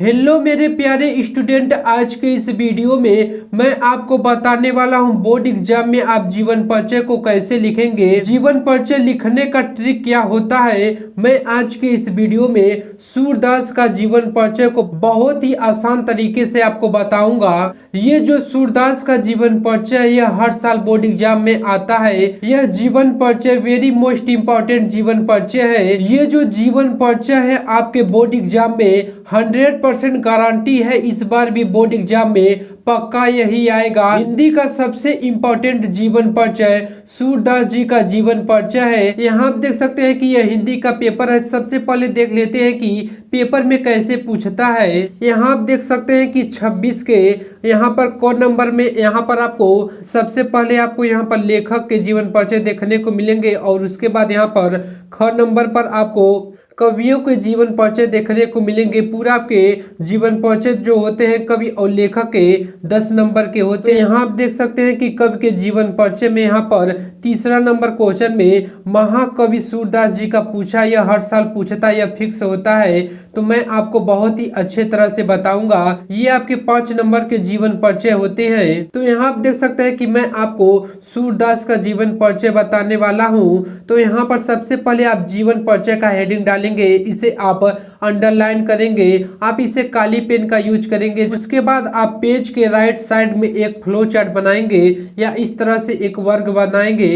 Hello मेरे प्यारे student, आज के इस वीडियो में मैं आपको बताने वाला हूं बोर्ड एग्जाम में आप जीवन परिचय को कैसे लिखेंगे। जीवन परिचय लिखने का ट्रिक क्या होता है, मैं आज के इस वीडियो में सूरदास का जीवन परिचय को बहुत ही आसान तरीके से आपको बताऊंगा। ये जो सूरदास का जीवन परिचय है यह हर साल बोर्ड एग्जाम में आता है। यह जीवन परिचय वेरी मोस्ट इम्पोर्टेंट जीवन परिचय है। ये जो जीवन परिचय है आपके बोर्ड एग्जाम में 100% गारंटी है, इस बार भी बोर्ड एग्जाम में पक्का यही आएगा। हिंदी का सबसे इम्पोर्टेंट जीवन परिचय सूरदास जी का जीवन परिचय है। यहाँ आप देख सकते हैं कि यह हिंदी का पेपर है। सबसे पहले देख लेते हैं कि पेपर में कैसे पूछता है। यहाँ आप देख सकते हैं कि 26 के यहाँ पर क नंबर में यहाँ पर आपको सबसे पहले आपको यहाँ पर लेखक के जीवन परिचय देखने को मिलेंगे और उसके बाद यहाँ पर ख नंबर पर आपको कवियों के जीवन परिचय देखने को मिलेंगे। पूरा आपके जीवन परिचय जो होते हैं कवि और लेखक के 10 नंबर के होते हैं। यहाँ आप देख सकते हैं कि कवि के जीवन परिचय में यहाँ पर तीसरा नंबर क्वेश्चन में महाकवि सूरदास जी का पूछा। यह हर साल पूछता है, यह फिक्स होता है, तो मैं आपको बहुत ही अच्छे तरह से बताऊंगा। ये आपके 5 नंबर के जीवन परिचय होते हैं। तो यहाँ आप देख सकते हैं कि मैं आपको सूरदास का जीवन परिचय बताने वाला हूँ। तो यहाँ पर सबसे पहले आप जीवन परिचय का हेडिंग डालेंगे, इसे आप अंडरलाइन करेंगे, आप इसे काली पेन का यूज करेंगे। उसके बाद आप पेज के राइट साइड में एक फ्लो चार्ट बनाएंगे या इस तरह से एक वर्ग बनाएंगे।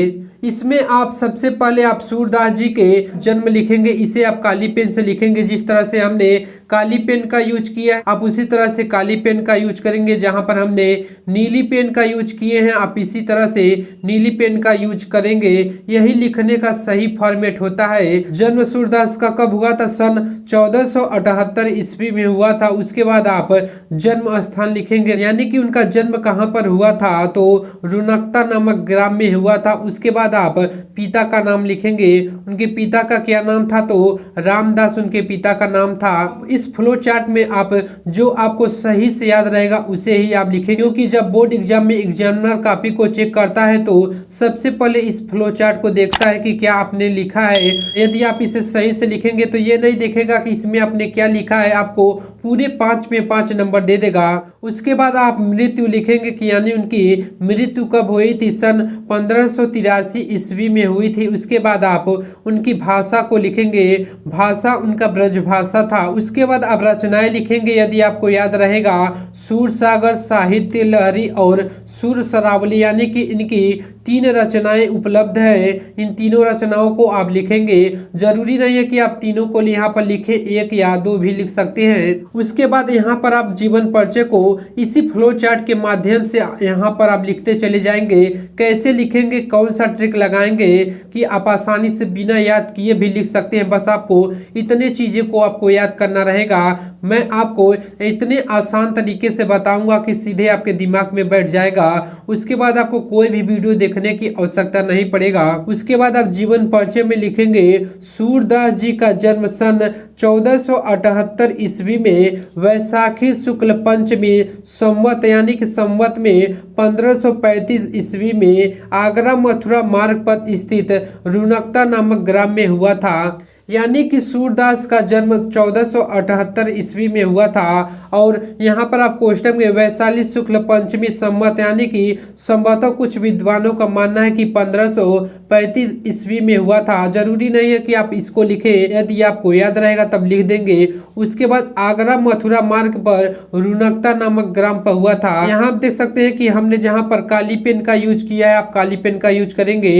इसमें आप सबसे पहले आप सूरदास जी के जन्म लिखेंगे, इसे आप काली पेन से लिखेंगे। जिस तरह से हमने काली पेन का यूज किया है आप उसी तरह से काली पेन का यूज करेंगे। जहां पर हमने नीली पेन का यूज किए हैं आप इसी तरह से नीली पेन का यूज करेंगे। यही लिखने का सही फॉर्मेट होता है। जन्म सूरदास का कब हुआ था? सन 1478 ईस्वी में हुआ था। उसके बाद आप जन्म स्थान लिखेंगे, यानी कि उनका जन्म कहाँ पर हुआ था, तो रुनकता नामक ग्राम में हुआ था। उसके बाद आप पिता का नाम लिखेंगे। उनके पिता का क्या नाम था? तो रामदास उनके पिता का नाम था। इस फ्लो चार्ट में आप जो आपको सही से याद रहेगा उसे ही आप लिखेंगे, क्योंकि जब बोर्ड एग्जाम में एग्जामिनर कॉपी को चेक करता है तो सबसे पहले इस फ्लो चार्ट को देखता है कि क्या आपने लिखा है। यदि आप इसे सही से लिखेंगे तो ये नहीं देखेगा कि इसमें आपने क्या लिखा है, आपको पूरे 5 में 5 नंबर दे देगा। उसके बाद आप मृत्यु लिखेंगे कि यानी उनकी मृत्यु कब हुई थी? सन 1583 ईस्वी में हुई थी। उसके बाद आप उनकी भाषा को लिखेंगे, भाषा उनका ब्रज भाषा था। उसके बाद आप रचनाएं लिखेंगे, यदि आपको याद रहेगा सूरसागर, साहित्य लहरी और सुर सरावली, यानी कि इनकी 3 रचनाएं उपलब्ध है। इन तीनों रचनाओं को आप लिखेंगे। जरूरी नहीं है कि आप तीनों को यहाँ पर लिखें, 1 या 2 भी लिख सकते हैं। उसके बाद यहाँ पर आप जीवन परिचय को इसी फ्लो चार्ट के माध्यम से यहाँ पर आप लिखते चले जाएंगे। कैसे लिखेंगे, कौन सा ट्रिक लगाएंगे कि आप आसानी से बिना याद किए भी लिख सकते हैं। बस आपको इतने चीजें को आपको याद करना रहेगा। मैं आपको इतने आसान तरीके से बताऊंगा कि सीधे आपके दिमाग में बैठ जाएगा। उसके बाद आपको कोई भी वीडियो देखने की आवश्यकता नहीं पड़ेगा। उसके बाद आप जीवन परिचय में लिखेंगे सूरदास जी का जन्म सन 1478 ईस्वी में वैशाखी शुक्ल पंचमी संवत, यानी कि संवत में 1535 ईस्वी में आगरा मथुरा मार्ग पर स्थित रुनकता नामक ग्राम में हुआ था। यानी कि सूरदास का जन्म 1478 ईस्वी में हुआ था। और यहाँ पर आप कोष्टक में वैशाली शुक्ल पंचमी संवत, यानी कि संवतः कुछ विद्वानों का मानना है कि 1535 ईस्वी में हुआ था। जरूरी नहीं है कि आप इसको लिखें, यदि आपको याद रहेगा तब लिख देंगे। उसके बाद आगरा मथुरा मार्ग पर रुनकता नामक ग्राम पर हुआ था। यहाँ आप देख सकते हैं कि हमने जहाँ पर काली पेन का यूज किया है आप काली पेन का यूज करेंगे।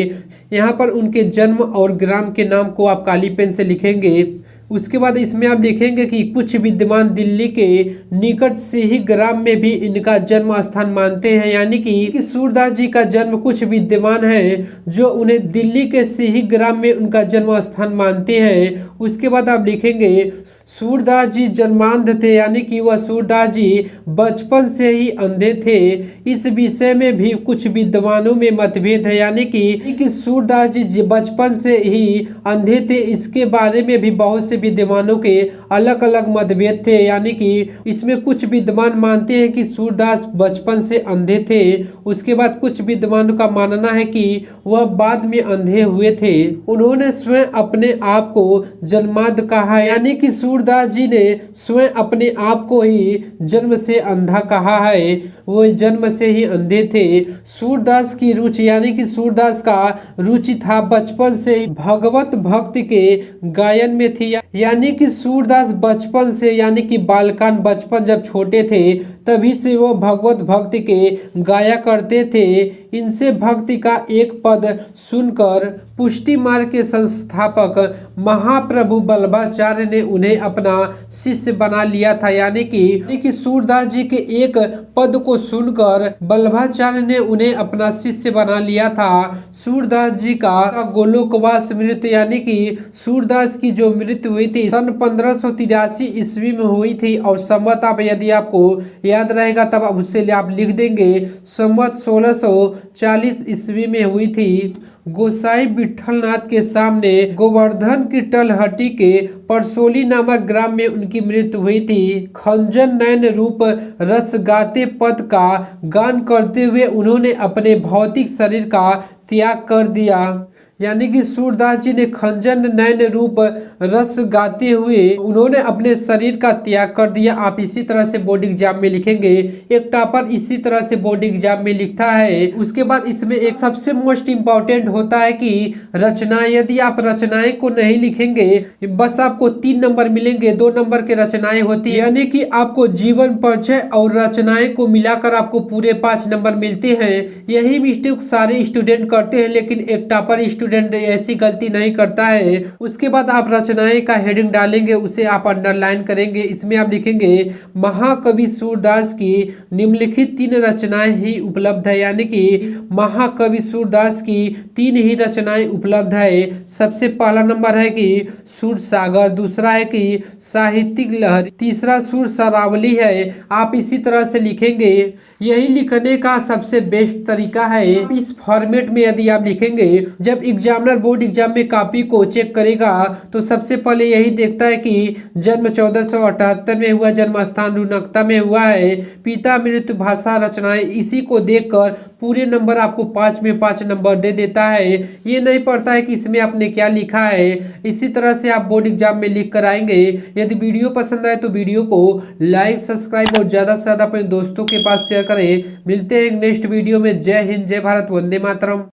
यहाँ पर उनके जन्म और ग्राम के नाम को आप काली पेन से लिखेंगे। उसके बाद इसमें आप लिखेंगे कि कुछ विद्वान दिल्ली के निकट से ही ग्राम में भी इनका जन्म स्थान मानते हैं, यानी कि सूरदास जी का जन्म कुछ विद्वान है जो उन्हें दिल्ली के से ही ग्राम में उनका जन्म स्थान मानते हैं। उसके बाद आप लिखेंगे सूरदास जी जन्मांध थे, यानी कि वह सूरदास जी बचपन से ही अंधे थे। इस विषय में भी कुछ विद्वानों में मतभेद है, यानी कि सूरदास जी बचपन से ही अंधे थे। इसके बारे में भी बहुत से से विद्वानों के अलग अलग मतभेद थे। यानी कि इसमें कुछ विद्वान मानते हैं कि सूरदास बचपन से अंधे थे। उसके बाद कुछ विद्वानों का मानना है कि वह बाद में अंधे हुए थे। उन्होंने स्वयं अपने आप को जन्मांध कहा, यानी कि सूरदास जी ने स्वयं अपने आप को ही जन्म से अंधा कहा है। वो जन्म से ही अंधे थे। सूरदास की रुचि, यानी कि सूरदास का रुचि था बचपन से ही भगवत भक्ति के गायन में थी। यानी कि सूरदास बचपन से, यानी कि बालकान बचपन जब छोटे थे तभी से वो भगवत भक्ति के गाया करते थे। इनसे भक्ति का एक पद सुनकर पुष्टि मार्ग के संस्थापक महाप्रभु वल्लभाचार्य ने उन्हें अपना शिष्य बना लिया था। यानी कि सूरदास जी के एक पद को सुनकर वल्लभाचार्य ने उन्हें अपना शिष्य बना लिया था। सूरदास जी का गोलोकवास मृत्यु, यानी कि सूरदास की जो मृत्यु हुई थी सन 1583 ईस्वी में हुई थी। और संवत आप यदि आपको याद रहेगा तब आप उससे आप लिख देंगे, संवत 1640 ईस्वी में हुई थी। गोसाई विठलनाथ के सामने गोवर्धन की तलहटी के परसोली नामक ग्राम में उनकी मृत्यु हुई थी। खंजन नयन रूप रस गाते पद का गान करते हुए उन्होंने अपने भौतिक शरीर का त्याग कर दिया। यानी कि सूरदास जी ने खंजन नयन रूप रस गाते हुए उन्होंने अपने शरीर का त्याग कर दिया। आप इसी तरह से बोर्ड एग्जाम में लिखेंगे। एक टॉपर इसी तरह से बोर्ड एग्जाम में लिखता है। उसके बाद इसमें एक सबसे मोस्ट इम्पोर्टेंट होता है कि रचना। यदि आप रचनाएं को नहीं लिखेंगे बस आपको 3 नंबर मिलेंगे, 2 नंबर के रचनाएं होती है। यानी कि आपको जीवन परिचय और रचनाएं को मिलाकर आपको पूरे 5 नंबर मिलते हैं। यही मिस्टेक सारे स्टूडेंट करते हैं, लेकिन एक टॉपर स्टूडेंट ऐसी गलती नहीं करता है। उसके बाद आप रचनाएं का हेडिंग डालेंगे, उसे आप अंडरलाइन करेंगे। इसमें आप लिखेंगे महाकवि सूरदास की निम्नलिखित 3 रचनाएं ही उपलब्ध है। यानी कि महाकवि सूरदास की 3 ही रचनाएं उपलब्ध है। सबसे पहला नंबर है कि सूर सागर, दूसरा है कि साहित्यिक लहरी, तीसरा सूर सरावली है। आप इसी तरह से लिखेंगे। यही लिखने का सबसे बेस्ट तरीका है। इस फॉर्मेट में यदि आप लिखेंगे, जब एग्जामिनर बोर्ड एग्जाम में कॉपी को चेक करेगा तो सबसे पहले यही देखता है कि जन्म 1478 में हुआ, जन्म स्थान रुनकता में हुआ है, पिता मृत्यु भाषा रचनाएं, इसी को देखकर पूरे नंबर आपको 5 में 5 नंबर दे देता है। ये नहीं पड़ता है कि इसमें आपने क्या लिखा है। इसी तरह से आप बोर्ड एग्जाम में लिख कर आएंगे। यदि वीडियो पसंद आए तो वीडियो को लाइक, सब्सक्राइब और ज्यादा से ज्यादा अपने दोस्तों के पास शेयर करें। मिलते हैं नेक्स्ट वीडियो में। जय हिंद, जय भारत, वंदे मातरम।